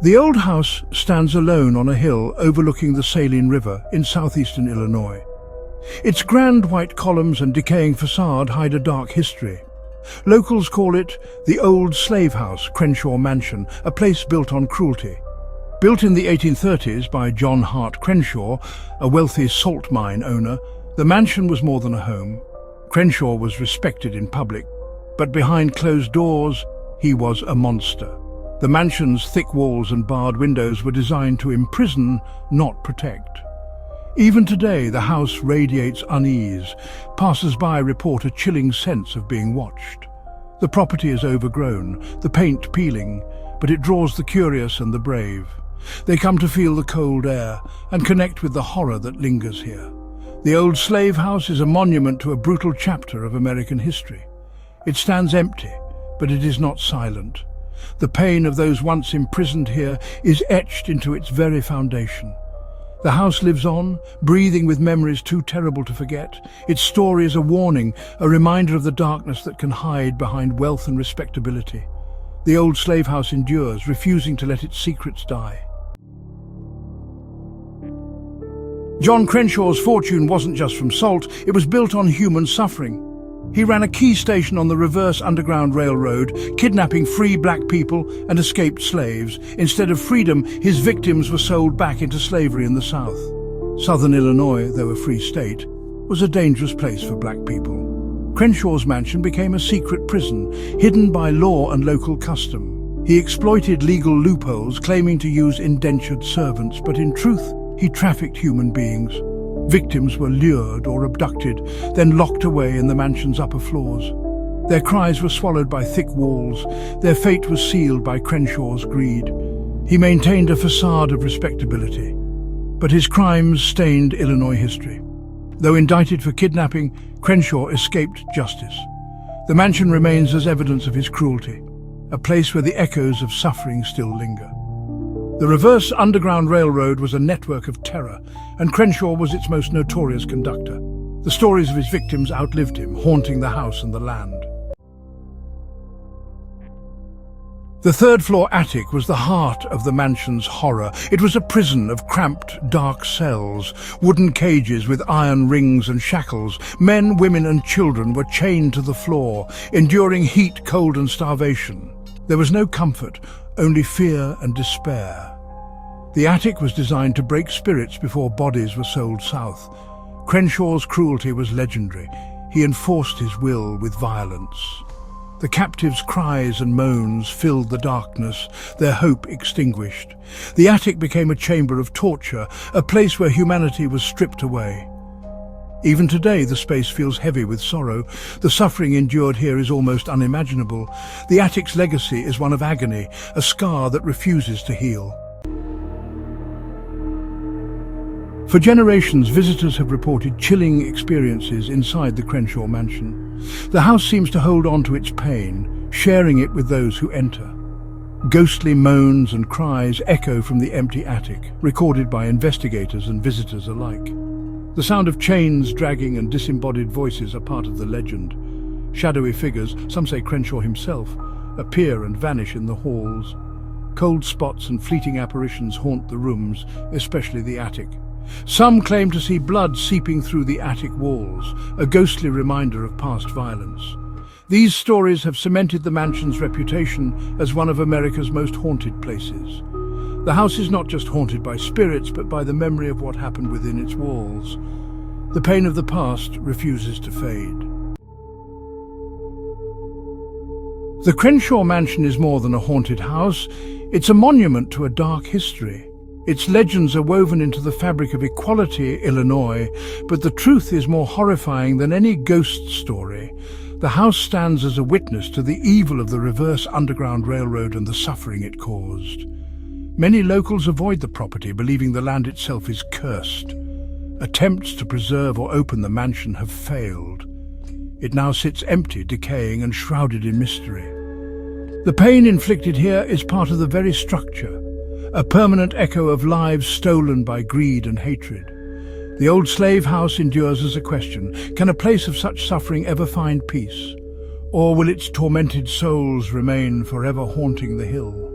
The old house stands alone on a hill overlooking the Saline River in southeastern Illinois. Its grand white columns and decaying facade hide a dark history. Locals call it the Old Slave House, Crenshaw Mansion, a place built on cruelty. Built in the 1830s by John Crenshaw, a wealthy salt mine owner, the mansion was more than a home. Crenshaw was respected in public, but behind closed doors, he was a monster. The mansion's thick walls and barred windows were designed to imprison, not protect. Even today, the house radiates unease. Passers-by report a chilling sense of being watched. The property is overgrown, the paint peeling, but it draws the curious and the brave. They come to feel the cold air and connect with the horror that lingers here. The old slave house is a monument to a brutal chapter of American history. It stands empty, but it is not silent. The pain of those once imprisoned here is etched into its very foundation. The house lives on, breathing with memories too terrible to forget. Its story is a warning, a reminder of the darkness that can hide behind wealth and respectability. The old slave house endures, refusing to let its secrets die. John Crenshaw's fortune wasn't just from salt, it was built on human suffering. He ran a key station on the reverse Underground Railroad, kidnapping free black people and escaped slaves. Instead of freedom, his victims were sold back into slavery in the South. Southern Illinois, though a free state, was a dangerous place for black people. Crenshaw's mansion became a secret prison, hidden by law and local custom. He exploited legal loopholes, claiming to use indentured servants, but in truth, he trafficked human beings. Victims were lured or abducted, then locked away in the mansion's upper floors. Their cries were swallowed by thick walls. Their fate was sealed by Crenshaw's greed. He maintained a facade of respectability, but his crimes stained Illinois history. Though indicted for kidnapping, Crenshaw escaped justice. The mansion remains as evidence of his cruelty, a place where the echoes of suffering still linger. The reverse Underground Railroad was a network of terror, and Crenshaw was its most notorious conductor. The stories of his victims outlived him, haunting the house and the land. The third-floor attic was the heart of the mansion's horror. It was a prison of cramped, dark cells, wooden cages with iron rings and shackles. Men, women and children were chained to the floor, enduring heat, cold and starvation. There was no comfort, only fear and despair. The attic was designed to break spirits before bodies were sold south. Crenshaw's cruelty was legendary. He enforced his will with violence. The captives' cries and moans filled the darkness, their hope extinguished. The attic became a chamber of torture, a place where humanity was stripped away. Even today, the space feels heavy with sorrow. The suffering endured here is almost unimaginable. The attic's legacy is one of agony, a scar that refuses to heal. For generations, visitors have reported chilling experiences inside the Crenshaw mansion. The house seems to hold on to its pain, sharing it with those who enter. Ghostly moans and cries echo from the empty attic, recorded by investigators and visitors alike. The sound of chains dragging and disembodied voices are part of the legend. Shadowy figures, some say Crenshaw himself, appear and vanish in the halls. Cold spots and fleeting apparitions haunt the rooms, especially the attic. Some claim to see blood seeping through the attic walls, a ghostly reminder of past violence. These stories have cemented the mansion's reputation as one of America's most haunted places. The house is not just haunted by spirits, but by the memory of what happened within its walls. The pain of the past refuses to fade. The Crenshaw mansion is more than a haunted house. It's a monument to a dark history. Its legends are woven into the fabric of Equality, Illinois, but the truth is more horrifying than any ghost story. The house stands as a witness to the evil of the reverse Underground Railroad and the suffering it caused. Many locals avoid the property, believing the land itself is cursed. Attempts to preserve or open the mansion have failed. It now sits empty, decaying and shrouded in mystery. The pain inflicted here is part of the very structure, a permanent echo of lives stolen by greed and hatred. The old slave house endures as a question: can a place of such suffering ever find peace? Or will its tormented souls remain forever haunting the hill?